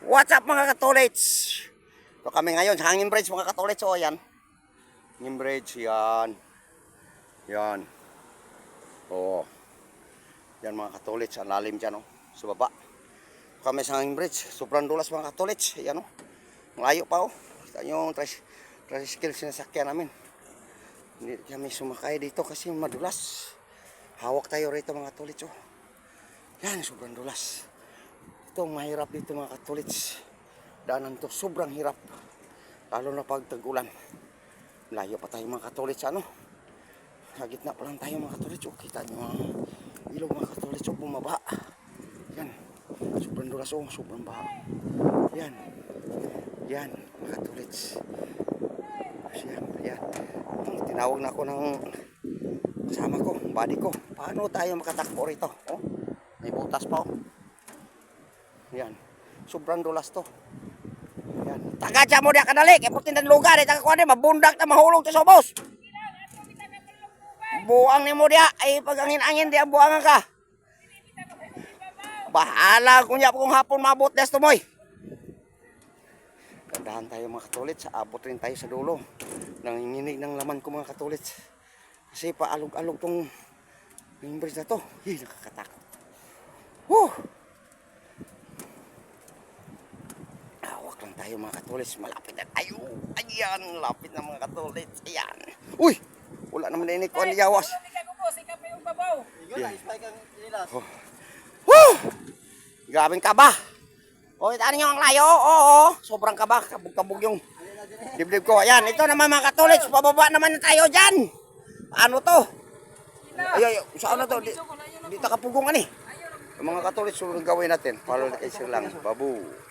What's up mga katolits? So kami ngayon sa Hangin Bridge mga katolits. O yan. Hangin Bridge, yan. Yan. O. Yan mga katolits. Ang lalim dyan o. Sa baba. Kami sa Hangin Bridge. Sobrang dulas mga katolits. Yan o. Malayo pa o. Kita nyo yung tricycle sinasakyan namin. Hindi kami sumakay dito kasi madulas. Hawak tayo rito mga katolits o. Yan, sobrang dulas. Ito mahirap dito mga katolits. Daanan to sobrang hirap. Lalo na pag tag-ulan. Layo pa tayo mga katolits ano. Sa gitna pa lang tayo mga katolits. O, kita nyo ang ilog mga katolits. O, bumaba. Yan. Sobrang dulas o. Sobrang baha. Yan. Yan mga katolits. Yan. Yan. Tinawag na ako ng kasama ko. Buddy ko. Paano tayo makatakbo rito? O. May butas pa o. Yan. Sobrang dulas to. Yan. Taga dyan mo diya kadali. Kaya putin ng lugar. Taga kuha niya. Mabundak na mahulog to sa boss. Buang ni mo diya. Ay pag angin-angin diya buangan ka. Bahala kung niya kung hapon mabot des tumoy. Gandahan tayo mga katolits. Abot rin tayo sa dulo. Nanginginig ng laman ko mga katolits. Kasi paalog-alog tong bridge na to. Hey, nakakatakot. Woo! Tayo mga katolits, malapit na tayo. Ayan, lapit na mga katolits. Ayan. Uy! Wala naman na inikwan ni Yawas. Oh. Woo! Grabing kaba. O, itaan nyo ang layo. Oo, sobrang kaba. Kabog-kabog yung dibdib ko. Ayan, ito naman mga katolits. Pababa naman na tayo dyan. Ano to? Ay, saan na to? Di takapugong ani. Yung mga katolits, sunod gawin natin. Follow the case lang. Babu.